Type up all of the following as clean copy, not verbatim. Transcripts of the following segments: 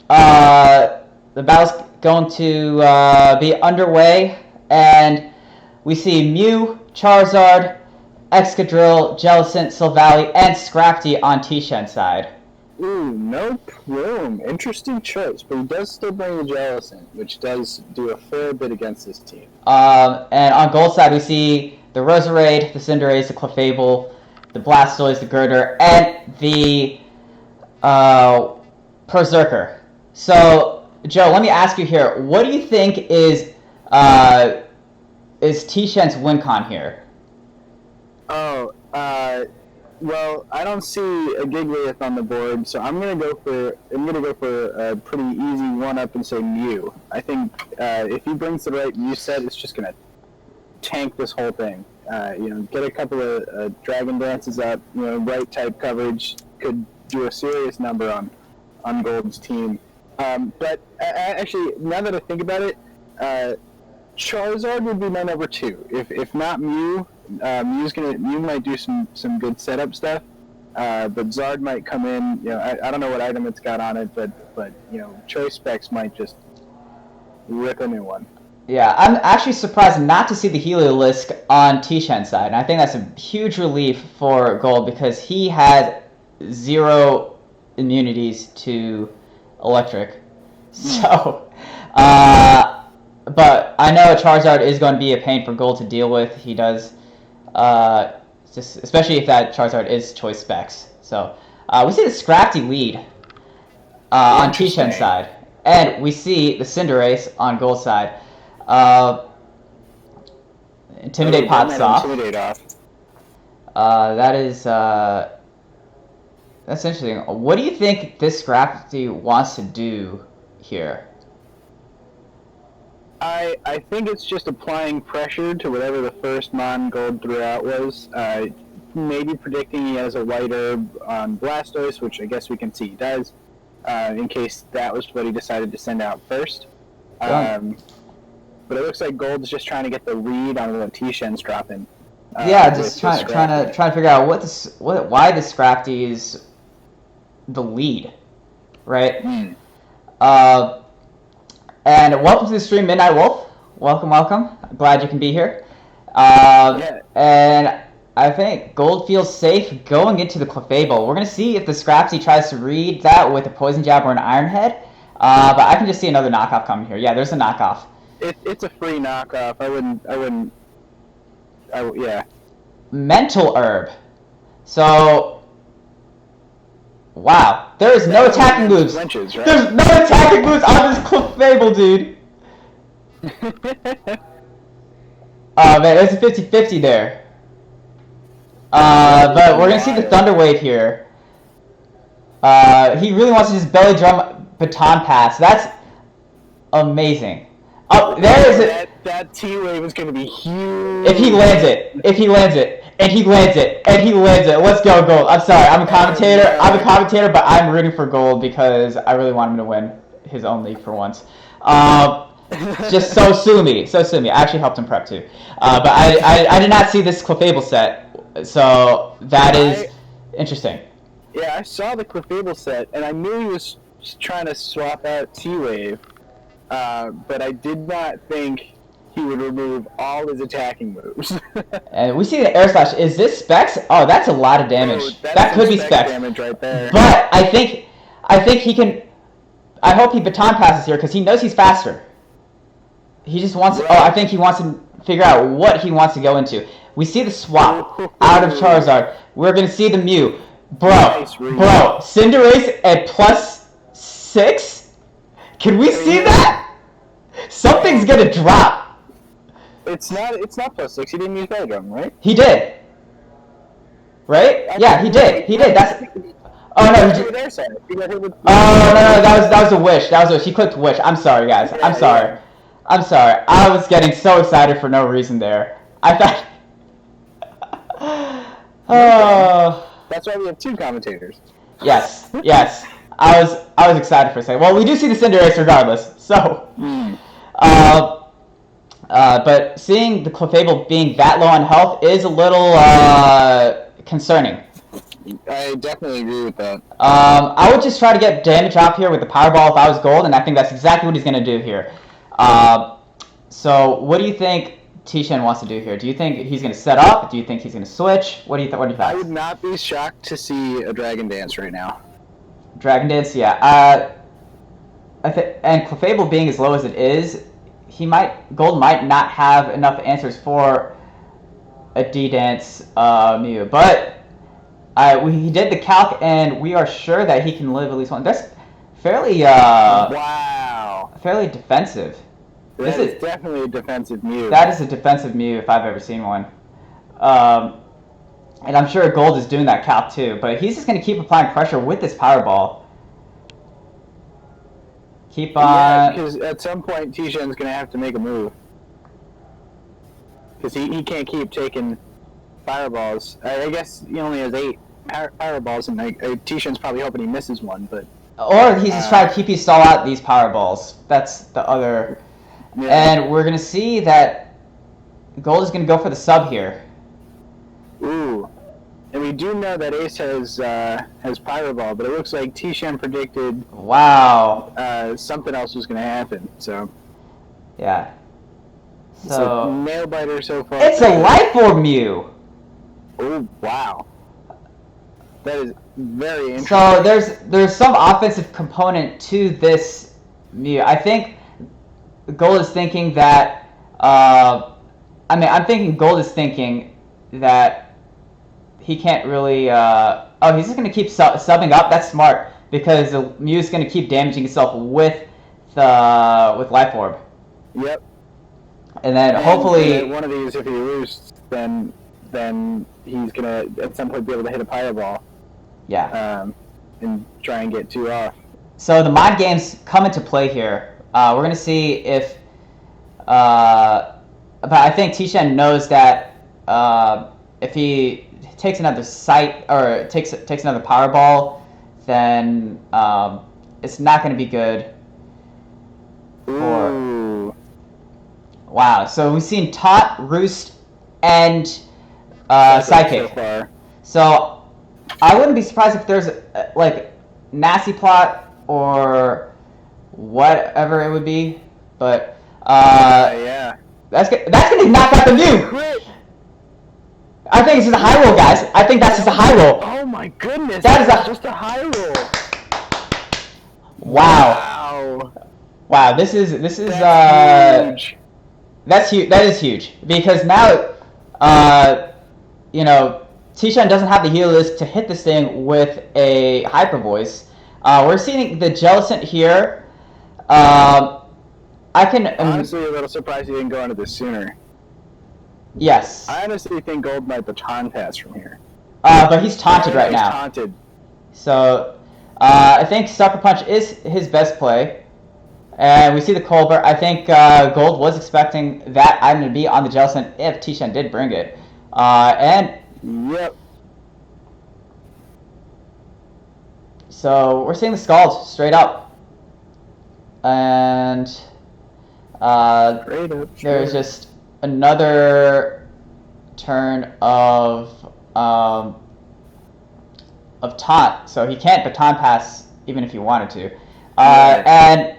The battle's going to be underway, and we see Mew, Charizard, Excadrill, Jellicent, Silvally, and Scrafty on T-Shen's side. Ooh, no Plume. Interesting choice, but he does still bring the Jellicent, which does do a fair bit against this team. And on Gold side, we see the Roserade, the Cinderace, the Clefable, the Blastoise, the Girder, and the Berserker. So, Joe, let me ask you here: what do you think is T-Shen's win con here? Well, I don't see a Gigalith on the board, so I'm gonna go for a pretty easy one-up and say Mew. I think if he brings the right Mew set, it's just gonna tank this whole thing. Get a couple of Dragon Dances up. Right type coverage could do a serious number on Gold's team. But actually, now that I think about it, Charizard would be my number 2. If not Mew. Mew might do some good setup stuff, but Zard might come in. I don't know what item it's got on it, but Choice Specs might just rip a new one. Yeah, I'm actually surprised not to see the Heliolisk on T-Shen's side, and I think that's a huge relief for Gold because he has 0 immunities to Electric. So, but I know Charizard is going to be a pain for Gold to deal with. He does. Especially if that Charizard is Choice Specs. So we see the Scrafty lead on T-Shen's side, and we see the Cinderace on Gold side. Intimidate Pots off. Intimidate off. That's interesting. What do you think this Scrafty wants to do here? I think it's just applying pressure to whatever the first Gold threw out was. Maybe predicting he has a white herb on Blastoise, which I guess we can see he does, in case that was what he decided to send out first. But it looks like Gold's just trying to get the read on what T-Shen's dropping. Just trying to figure out why this Scrafty is the lead, right? And welcome to the stream, Midnight Wolf. Welcome. Glad you can be here. And I think Gold feels safe going into the Clefable. We're going to see if the Scrafty tries to read that with a Poison Jab or an Iron Head. But I can just see another knockoff coming here. Yeah, there's a knockoff. It's a free knockoff. Yeah. Mental Herb. So, wow. There is no attacking moves. Flinches, right? There's no attacking moves on this Clefable, dude. Oh, man, there's a 50-50 there. But we're going to see the Thunder Wave here. He really wants to just belly drum Baton Pass. That's amazing. Oh, there is it. That T-Wave is going to be huge. If he lands it, and he lands it, let's go, Gold. I'm sorry, I'm a commentator, but I'm rooting for Gold because I really want him to win his own league for once. Just so sue me. I actually helped him prep too. But I did not see this Clefable set, so that is interesting. Yeah, I saw the Clefable set, and I knew he was trying to swap out T-Wave, but I did not think he would remove all his attacking moves. And we see the Air Slash. Is this Specs? Oh, that's a lot of damage. Oh, that could be Specs. Damage right there. But I think he can. I hope he Baton Passes here because he knows he's faster. He just wants. Right. I think he wants to figure out what he wants to go into. We see the swap out of Charizard. We're gonna see the Mew, bro. Cinderace at +6. Can we see that? Something's gonna drop. It's not +6. He didn't use Belgium, right? He did. Right? Yeah, he did. That's. Oh no. No. That was a wish. He clicked wish. I'm sorry, guys. I'm sorry. I was getting so excited for no reason there. I thought. Oh. That's why we have 2 commentators. Yes. I was excited for a second. Well, we do see the Cinderace regardless. So. But seeing the Clefable being that low on health is a little concerning. I definitely agree with that. I would just try to get damage off here with the Powerball if I was Gold, and I think that's exactly what he's going to do here. So what do you think Tishan wants to do here? Do you think he's going to set up? Do you think he's going to switch? What do you think? I would not be shocked to see a Dragon Dance right now. Dragon Dance, yeah. And Clefable being as low as it is, Gold might not have enough answers for a D-Dance Mew, but he did the calc, and we are sure that he can live at least one. That's fairly wow, fairly defensive. This is definitely a defensive Mew. That is a defensive Mew if I've ever seen one. And I'm sure Gold is doing that calc too, but he's just going to keep applying pressure with this Powerball. Keep on. Yeah, because at some point Tishan's going to have to make a move. Because he can't keep taking Fireballs. I guess he only has 8 Fireballs, and Tishan's probably hoping he misses one, but... Or he's just trying to keep you stall out these Powerballs. That's the other... Yeah. And we're going to see that Gold is going to go for the sub here. Ooh. And we do know that Ace has Pyreball, but it looks like Tishan predicted... Wow. Something else was going to happen, so... Yeah. So... Nail biter so far. It's a Life Orb Mew! Oh, wow. That is very interesting. So there's some offensive component to this Mew. I think Gold is thinking that... I'm thinking Gold is thinking that he can't really... he's just going to keep subbing up. That's smart, because the Mew is going to keep damaging itself with Life Orb. Yep. And then hopefully... one of these, if he loses, then he's going to at some point be able to hit a Fireball. Yeah. And try and get 2 off. So the mind games come into play here. We're going to see if... but I think Tishan knows that if he takes another sight, or takes another Powerball, then it's not going to be good. Ooh. Wow, so we've seen Taunt, Roost, and Psychic. So I wouldn't be surprised if there's like Nasty Plot or whatever it would be, but yeah, that's gonna knock out the Mew. I think it's just a high roll, guys. I think that's just a high roll. Oh my goodness, that is just a high roll. Wow. Wow, this is huge. That's huge. That is huge, because now Tishan doesn't have the Helix to hit this thing with a Hyper Voice. We're seeing the Jellicent here. Honestly, a little surprised he didn't go into this sooner. Yes. I honestly think Gold might baton pass from here. But he's taunted right now. He's taunted. So, I think Sucker Punch is his best play. And we see the Colbert. I think Gold was expecting that item to be on the Jellicent if Tishan did bring it. Yep. So we're seeing the Scald straight up. And there's just another turn of taunt, so he can't baton pass even if he wanted to. And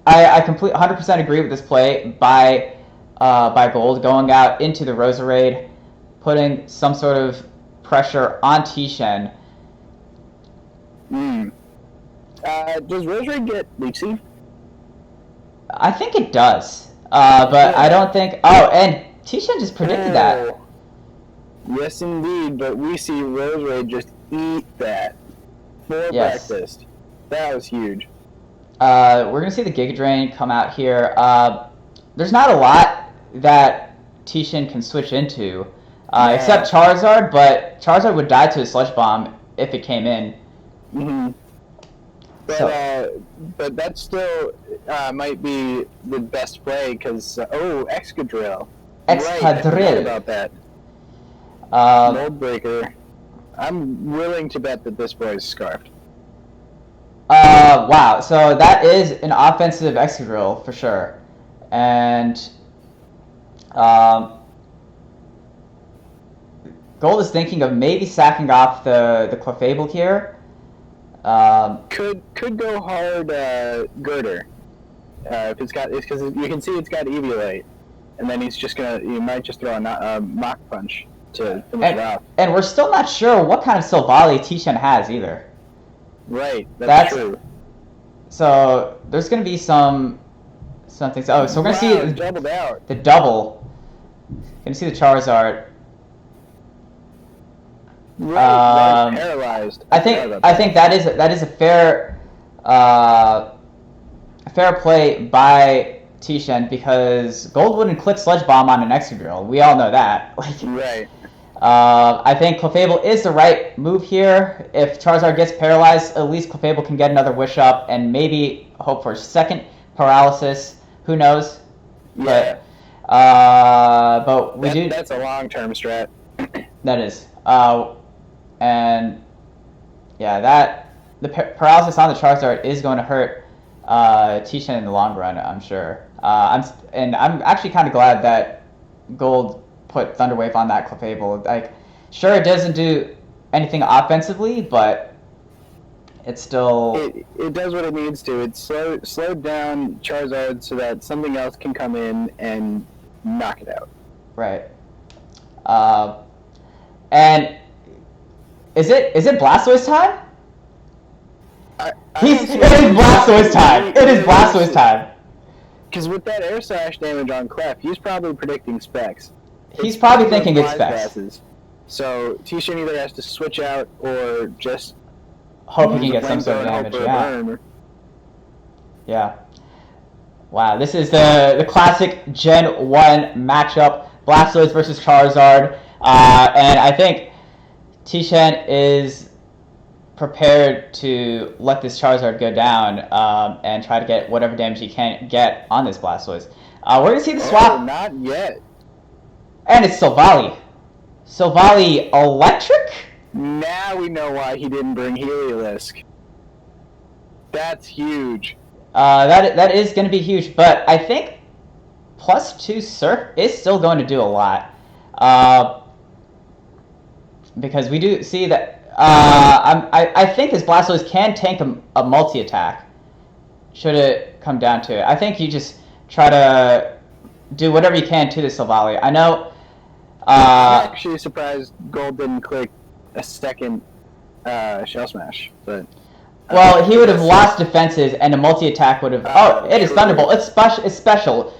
I 100% agree with this play by Gold, going out into the Roserade, putting some sort of pressure on Tishan. Does Roserade get Leech Seed? I think it does, but I don't think... Oh, and Tishan just predicted that. Yes, indeed, but we see Roserade just eat that for breakfast. That was huge. We're going to see the Giga Drain come out here. There's not a lot that Tishan can switch into, except Charizard, but Charizard would die to a Sludge Bomb if it came in. Mm-hmm. But that still might be the best play, because Excadrill. Right, I forgot about that. Mold Breaker. I'm willing to bet that this boy is Scarfed. Wow, so that is an offensive Excadrill for sure. And Gold is thinking of maybe sacking off the Clefable here. Could go hard Girder. If it's got, it's because you can see it's got Eviolite, and then he might just throw a Mach Punch to finish it off. And we're still not sure what kind of Silvally Tishan has either. Right, that's true. So there's going to be something. Oh, so we're going to see doubled out. The double. Going to see the Charizard. Right, paralyzed. I think that is a fair play by Tishan because Gold wouldn't click Sludge Bomb on an Excadrill. We all know that. Right. I think Clefable is the right move here. If Charizard gets paralyzed, at least Clefable can get another Wish Up and maybe hope for a second paralysis. Who knows? Yeah. But that's a long-term strat. That is. And yeah, the paralysis on the Charizard is going to hurt Tishan in the long run, I'm sure. I'm actually kind of glad that Gold put Thunder Wave on that Clefable. Like, sure, it doesn't do anything offensively, but it's still it does what it needs to. It slowed down Charizard so that something else can come in and knock it out. Right. And is it Blastoise time? It is Blastoise time. It is Blastoise time. Because with that Air Slash damage on Clef, he's probably predicting Specs. He's probably thinking it's Specs. So Tishan either has to switch out or just hope he can get some sort of damage. Yeah. Wow, this is the classic Gen 1 matchup, Blastoise versus Charizard. And I think Tishan is prepared to let this Charizard go down and try to get whatever damage he can get on this Blastoise. We're going to see the swap. Not yet. And it's Silvally. Silvally Electric? Now we know why he didn't bring Heliolisk. That's huge. That is going to be huge, but I think +2 Surf is still going to do a lot. Because we do see that I think this Blastoise can tank a multi-attack, should it come down to it. I think you just try to do whatever you can to the Silvally. I know... I'm actually surprised Gold didn't click a second Shell Smash, but... Well, he would have lost defenses, and a multi-attack would have... it is Thunderbolt. It's special.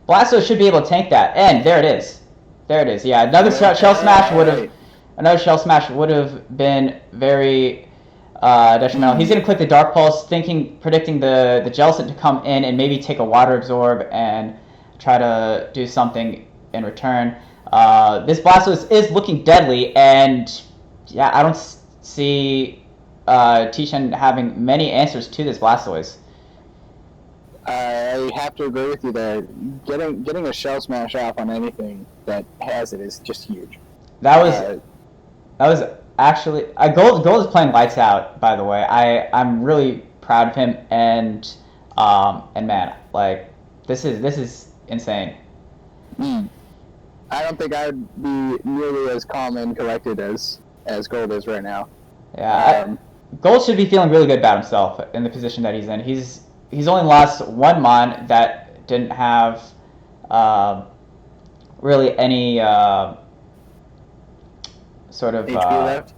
Blastoise should be able to tank that, and there it is. There it is, yeah. Another Shell Smash would have... Another Shell Smash would have been very detrimental. He's going to click the Dark Pulse, predicting the Jellicent to come in and maybe take a Water Absorb and try to do something in return. This Blastoise is looking deadly, and yeah, I don't see Tishan having many answers to this Blastoise. I have to agree with you there. Getting a Shell Smash off on anything that has it is just huge. That was actually Gold is playing lights out. By the way, I'm really proud of him, and man, like this is insane. I don't think I would be nearly as calm and collected as Gold is right now. Yeah, Gold should be feeling really good about himself in the position that he's in. He's only lost one Mon that didn't have really any sort of HP left?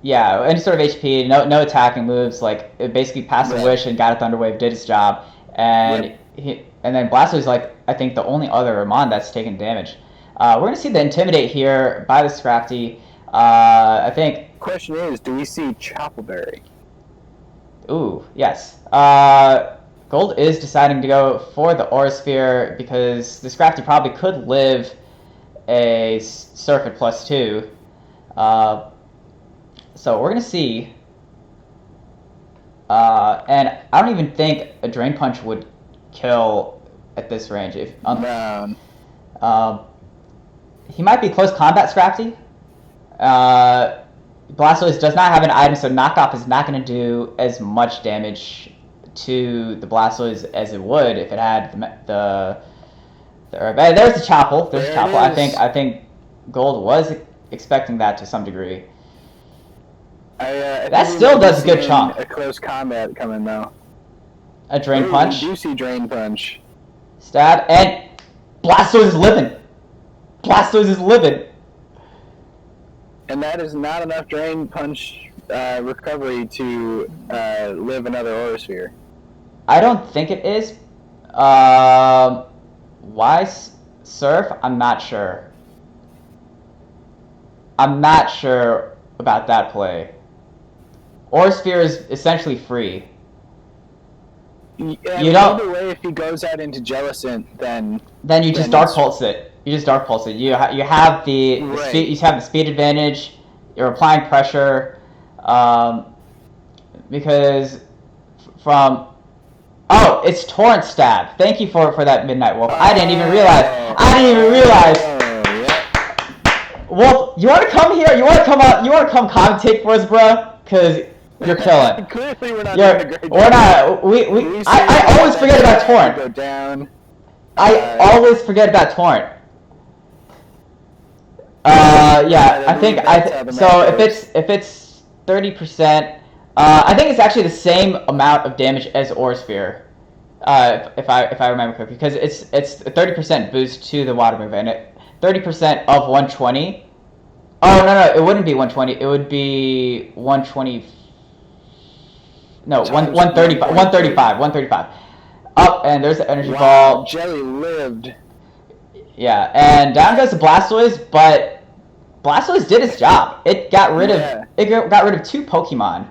Yeah, any sort of HP, no attacking moves. Like it basically passed a wish and got a Thunder Wave, did its job, and then Blastoise is like I think the only other Mon that's taken damage. We're gonna see the Intimidate here by the Scrafty. I think. Question is, do we see Choppleberry? Ooh, yes. Gold is deciding to go for the Aura Sphere because the Scrafty probably could live a Surf at +2. So we're gonna see. And I don't even think a Drain Punch would kill at this range. He might be close combat Scrafty. Blastoise does not have an item, so Knockoff is not going to do as much damage to the Blastoise as it would if it had the herb. There's the Chopple. I think Gold was expecting that to some degree. I That think we still might be does a good seeing chunk. A close combat coming though. A Drain Ooh, Punch. We do see Drain Punch. Stab, and Blastoise is living. Blastoise is living. And that is not enough Drain Punch recovery to live another Aura Sphere. I don't think it is. Why Surf? I'm not sure. I'm not sure about that play. Aura Sphere is essentially free. Yeah, You don't. Either way, if he goes out into Jellicent, then You just Dark Pulse it. You just Dark Pulse it. You have the Right. speed. You have the speed advantage. You're applying pressure, because from. Oh, it's Torrent Stab. Thank you for that Midnight Wolf. I didn't even realize. Yeah. Wolf, you want to come here? You want to come out? You want to come commentate for us, bro? Cause you're killing. Clearly, we're not doing a great job. We're not. I always forget about Torrent. Go down. I always forget about Torrent. Yeah, I think so. If it's 30%, I think it's actually the same amount of damage as Aura Sphere, if I remember correctly, because it's a 30% boost to the water move, and 30% of 120. Oh no, it wouldn't be 120. It would be 120. No, 135. 135. Up, and there's the energy ball. Jelly lived. Yeah, and down goes the Blastoise, but Blastoise did its job. It got rid of two Pokemon,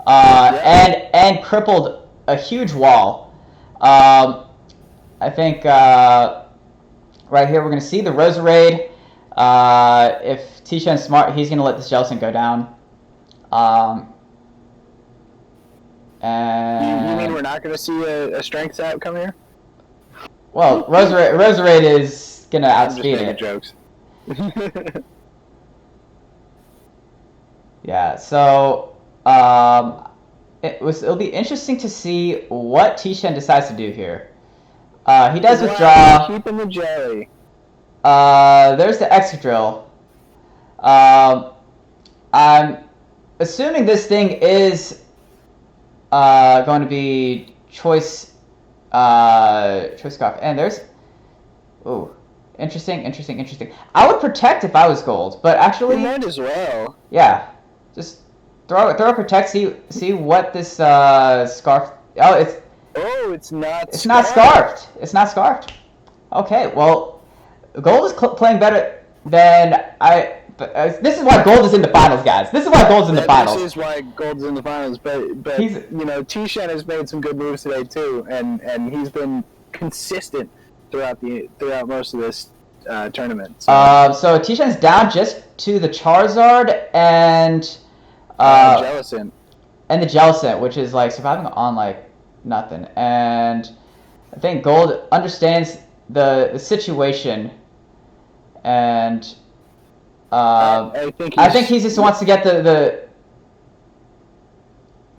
and crippled a huge wall. I think right here we're gonna see the Roserade. If Tishan's smart, he's gonna let this Jellicent go down. And You mean we're not gonna see a Strength Sap come here? Well, Roserade is gonna outspeed it. Jokes. Yeah, so it'll be interesting to see what Tishan decides to do here. He does withdraw. Keeping the jelly. There's the Excadrill. I'm assuming this thing is going to be choice scarf, and there's interesting. I would protect if I was gold, but actually You might as well. Yeah, just throw a protect. See what this scarf. It's not. It's not scarfed. It's not scarfed. Okay, well, gold is playing better than I. But, this is why gold is in the finals, guys. This is why gold's in the finals. This is why gold's in the finals. But Tishan has made some good moves today too, and he's been consistent throughout most of this tournament. So Tishan's down just to the Charizard and Jellicent. And the Jellicent, which is like surviving on like nothing. And I think gold understands the situation, and I think he just wants to get the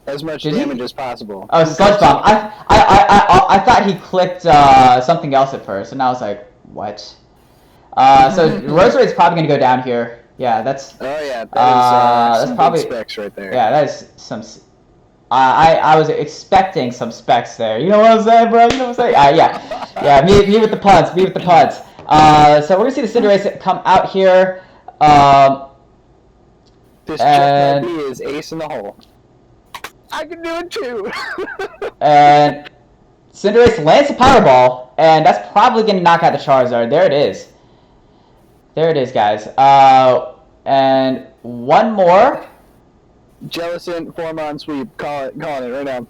as much damage as possible. Oh, Sludge Bomb. I thought he clicked something else at first, and I was like, what? So Roserade's probably gonna go down here. Yeah, that's. Oh yeah, that's probably specs right there. Yeah, that is some. I was expecting some specs there. You know what I'm saying, bro? You know what I'm saying? Yeah. Me with the puns. So we're gonna see the Cinderace come out here. This just might be his ace in the hole. I can do it too. And Cinderace lands a Powerball, and that's probably gonna knock out the Charizard. There it is. Guys. And one more. Jellicent, Formon sweep. Calling it right now.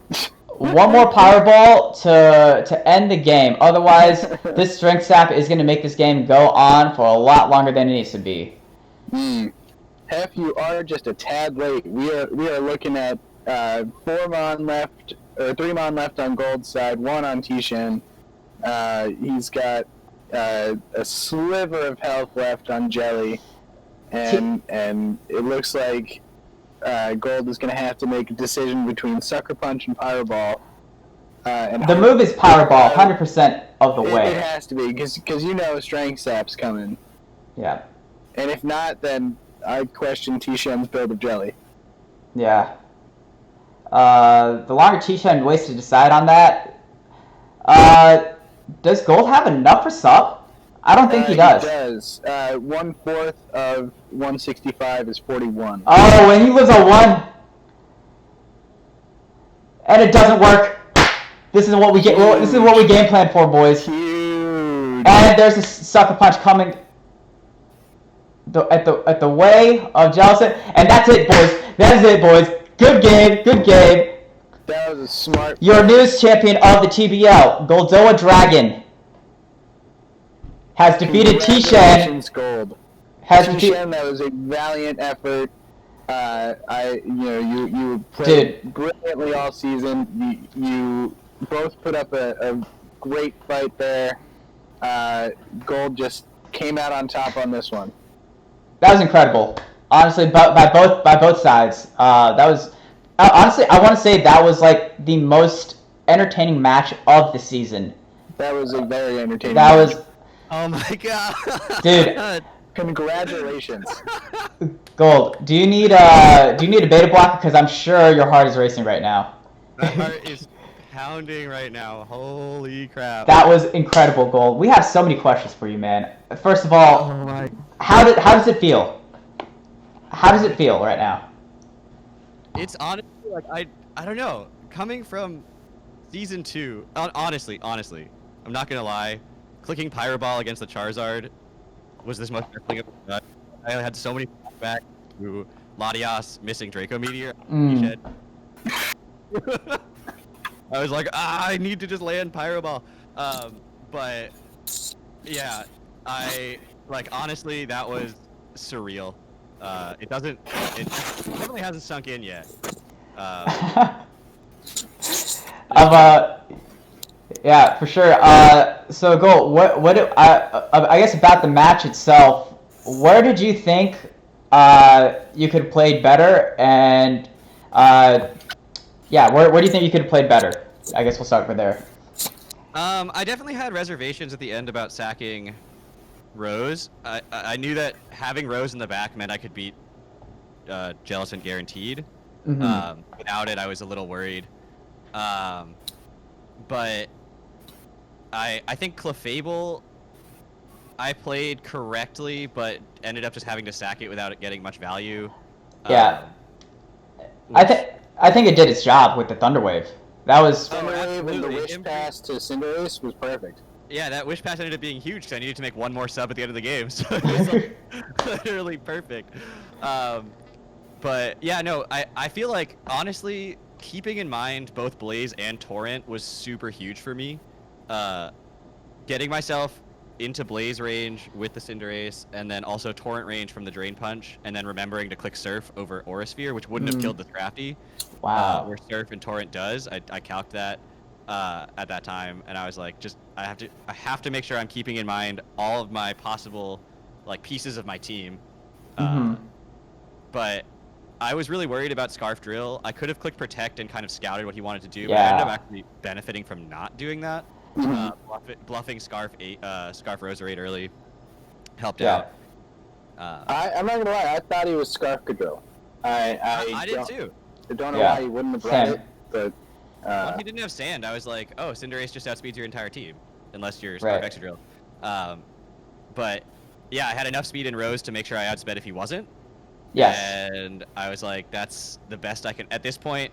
One more Powerball to end the game. Otherwise, this Strength Sap is going to make this game go on for a lot longer than it needs to be. Hef, you are just a tad late. We are looking at 4 Mon left, or 3 Mon left on Gold's side, 1 on Tishan. He's got a sliver of health left on Jelly, and it looks like Gold is going to have to make a decision between Sucker Punch and Powerball. The move is Powerball, 100% of the way. It has to be, because Strength Sap's coming. Yeah. And if not, then I question T-Shen's build of jelly. Yeah. The longer T-Shen waits to decide on that, does Gold have enough for sub? I don't think he does. He does. 1/4 of 165 is 41. Oh, and he lives on 1. And it doesn't work. This is what we get. This is what we game plan for, boys. Huge. And there's a sucker punch coming at the way of Jellicent. And that's it, boys. That is it, boys. Good game. Good game. That was a smart. Your newest champion of the TBL, Goldoa Dragon, has defeated T-Shen. Gold. T-Shen, that was a valiant effort. You played brilliantly all season. You both put up a great fight there. Gold just came out on top on this one. That was incredible. Honestly, by both sides. That was honestly, I want to say that was like the most entertaining match of the season. That was a very entertaining. That was. Oh my god, dude! Congratulations. Gold. Do you need a beta blocker? Because I'm sure your heart is racing right now. My heart is pounding right now. Holy crap! That was incredible, Gold. We have so many questions for you, man. First of all, oh how does it feel? How does it feel right now? It's honestly like I don't know. Coming from season 2, honestly, I'm not gonna lie. Clicking Pyro Ball against the Charizard was this most thing of the I had so many flashbacks to Latias missing Draco Meteor. I was like, I need to just land Pyro Ball. But yeah, honestly, that was surreal. It definitely hasn't sunk in yet. Yeah, for sure. So Gold, I guess about the match itself, where did you think you could have played better, and yeah, where do you think you could have played better? I guess we'll start from there. I definitely had reservations at the end about sacking Rose. I knew that having Rose in the back meant I could beat Jellicent guaranteed. Mm-hmm. Without it, I was a little worried. But I think Clefable, I played correctly, but ended up just having to sack it without it getting much value. Yeah. I think it did its job with the Thunder Wave. That was. Thunderwave and the Wish Pass to Cinderace was perfect. Yeah, that Wish Pass ended up being huge because I needed to make one more sub at the end of the game, so it was like, literally perfect. But yeah, no, I feel like, honestly, keeping in mind both Blaze and Torrent was super huge for me. Getting myself into Blaze range with the Cinderace, and then also Torrent range from the Drain Punch, and then remembering to click Surf over Aura Sphere, which wouldn't have killed the Scrafty. Wow. Where Surf and Torrent does. I calced that at that time, and I was like, I have to make sure I'm keeping in mind all of my possible pieces of my team. But I was really worried about Scarf Drill. I could have clicked Protect and kind of scouted what he wanted to do, but I ended up actually benefiting from not doing that. Bluffing Scarf Roserade early helped out. I'm not gonna lie, I thought he was Scarf Drill. I did too. I don't know why he wouldn't have brought it, but when he didn't have Sand, I was like, oh, Cinderace just outspeeds your entire team, unless you're Scarf Excadrill. But yeah, I had enough speed in Rose to make sure I outsped if he wasn't. Yes. And I was like, that's the best I can. At this point,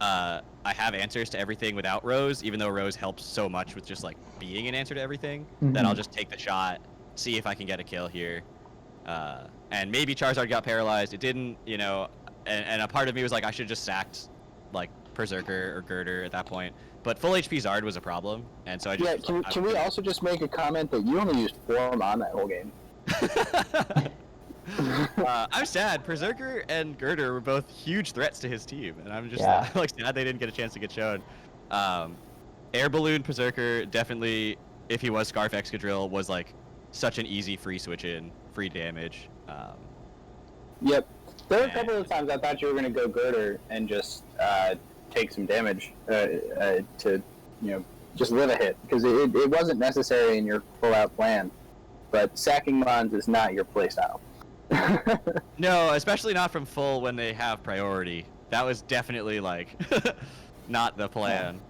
I have answers to everything without Rose, even though Rose helps so much with just being an answer to everything, that I'll just take the shot, see if I can get a kill here. And maybe Charizard got paralyzed. It didn't, and a part of me was like, I should have just sacked Berserker or Girder at that point. But full HP Zard was a problem, and so I just... Yeah, can we also just make a comment that you only used 4 on that whole game? I'm sad. Berserker and Girder were both huge threats to his team, and I'm just sad they didn't get a chance to get shown. Air Balloon Berserker, definitely, if he was Scarf Excadrill, was such an easy free switch in, free damage. Yep. There were a couple of times I thought you were going to go Girder and just take some damage to, just live a hit, because it wasn't necessary in your full-out plan. But sacking Mons is not your playstyle. No, especially not from full when they have priority. That was definitely like not the plan.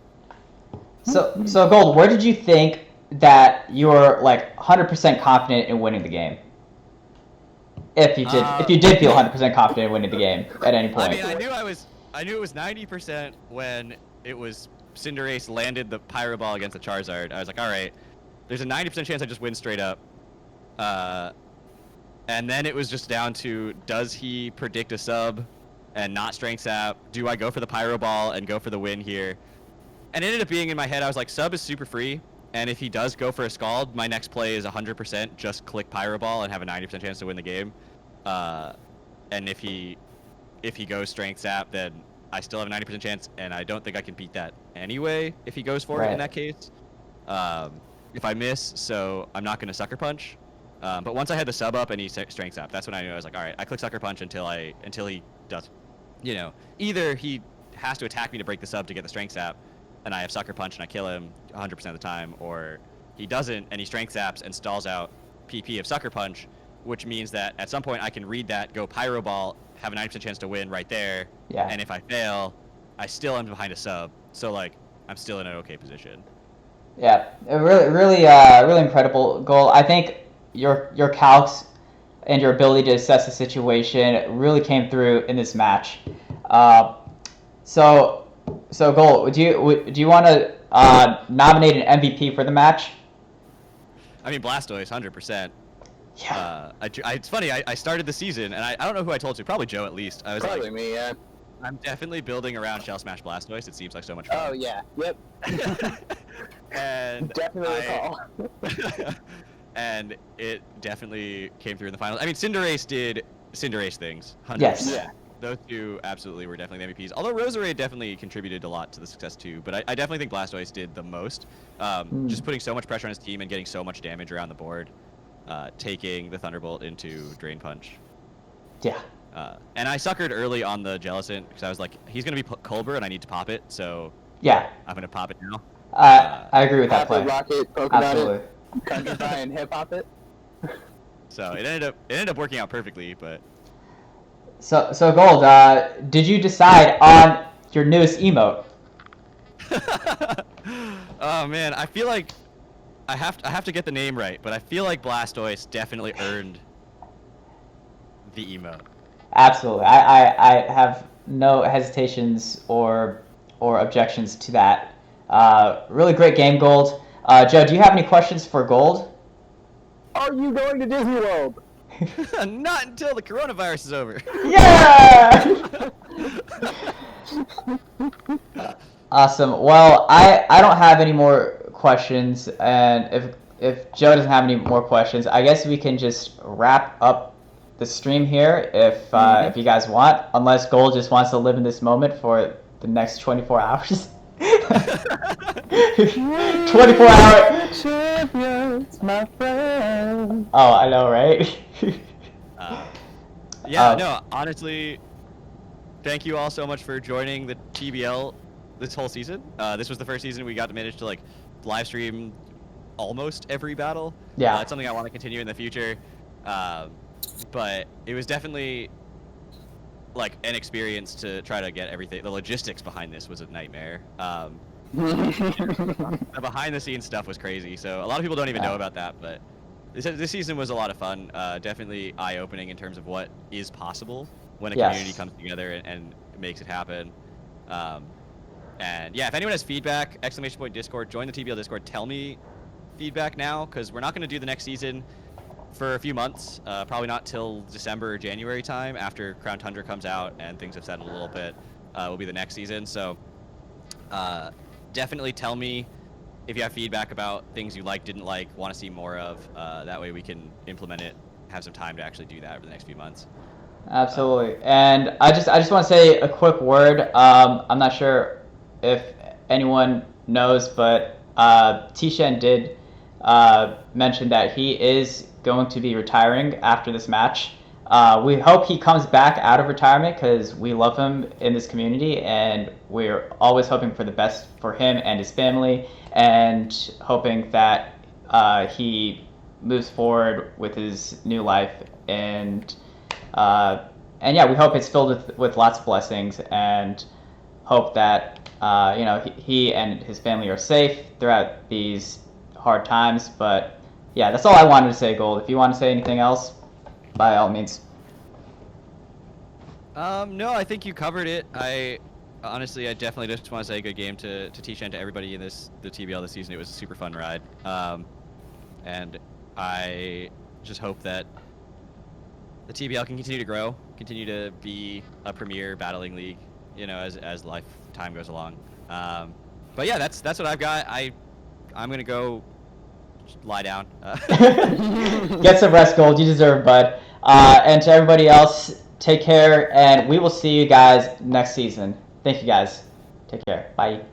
So Gold, where did you think that you were like 100% confident in winning the game? If you did feel 100% confident in winning the game at any point. I mean, I knew it was 90% when it was Cinderace landed the Pyro Ball against the Charizard. I was like, all right, there's a 90% chance I just win straight up. And then it was just down to, does he predict a sub and not Strength Sap? Do I go for the Pyro Ball and go for the win here? And it ended up being in my head, I was like, sub is super free. And if he does go for a Scald, my next play is 100% just click Pyro Ball and have a 90% chance to win the game. And if he goes Strength Sap, then I still have a 90% chance, and I don't think I can beat that anyway if he goes for it in that case. If I miss, so I'm not going to Sucker Punch. But once I had the sub up and he Strength Sap, that's when I knew. I was like, all right, I click Sucker Punch until he does, either he has to attack me to break the sub to get the Strength Sap, and I have Sucker Punch and I kill him 100% of the time, or he doesn't and he Strength Saps and stalls out PP of Sucker Punch, which means that at some point I can read that, go Pyro Ball, have a 90% chance to win right there, and if I fail, I still am behind a sub, so like I'm still in an okay position. Yeah, really incredible goal. I think your calcs and your ability to assess the situation really came through in this match. So Goal, do you want to nominate an MVP for the match? I mean, Blastoise, 100%. Yeah. It's funny. I started the season, and I don't know who I told to. Probably Joe, at least. I was probably like, me. Yeah. I'm definitely building around Shell Smash Blastoise. It seems like so much fun. Oh yeah. Yep. And definitely recall. And it definitely came through in the finals. I mean, Cinderace did Cinderace things. 100%. Yes. Yeah. Those two absolutely were definitely the MVPs. Although Roserade definitely contributed a lot to the success too. But I definitely think Blastoise did the most. Just putting so much pressure on his team and getting so much damage around the board. Taking the Thunderbolt into Drain Punch. Yeah. And I suckered early on the Jellicent because I was like, he's going to be Culber and I need to pop it. So yeah, I'm going to pop it now. I agree with that play. Rocket, Absolutely. Conjure and hip hop it. So it ended up working out perfectly, but. So Gold, did you decide on your newest emote? Oh man, I feel like I have to get the name right, but I feel like Blastoise definitely earned the emote. Absolutely, I have no hesitations or objections to that. Really great game, Gold. Joe, do you have any questions for Gold? Are you going to Disney World? Not until the coronavirus is over. Yeah! Awesome. Well, I don't have any more questions, and if Joe doesn't have any more questions, I guess we can just wrap up the stream here if you guys want, unless Gold just wants to live in this moment for the next 24 hours. 24 hours. Champions, my friend. Oh, I know, right? No, honestly, thank you all so much for joining the TBL this whole season. This was the first season we got to manage to like live stream almost every battle. Yeah. It's something I want to continue in the future. But it was definitely like an experience to try to get everything. The logistics behind this was a nightmare. The behind the scenes stuff was crazy. So a lot of people don't even know about that, but this season was a lot of fun. Definitely eye-opening in terms of what is possible when a community comes together and makes it happen. And yeah, if anyone has feedback, !Discord, join the TBL Discord. Tell me feedback now, because we're not going to do the next season for a few months. Probably not till December or January time, after Crown Tundra comes out and things have settled a little bit. Will be the next season. So definitely tell me if you have feedback about things you like, didn't like, want to see more of. That way we can implement it, have some time to actually do that over the next few months. Absolutely. And I just want to say a quick word. I'm not sure if anyone knows, but Tishan did mention that he is going to be retiring after this match. We hope he comes back out of retirement, because we love him in this community, and we're always hoping for the best for him and his family, and hoping that he moves forward with his new life and And yeah, we hope it's filled with lots of blessings, and hope that he and his family are safe throughout these hard times. But yeah, that's all I wanted to say, Gold. If you want to say anything else, by all means. No, I think you covered it. Honestly, I definitely just want to say a good game to Tisha and to everybody in the TBL this season. It was a super fun ride. And I just hope that the TBL can continue to grow, continue to be a premier battling league, as time goes along. But yeah, that's what I've got. I'm gonna go lie down. Get some rest, Gold. You deserve, bud. And to everybody else, take care, and we will see you guys next season. Thank you, guys. Take care. Bye.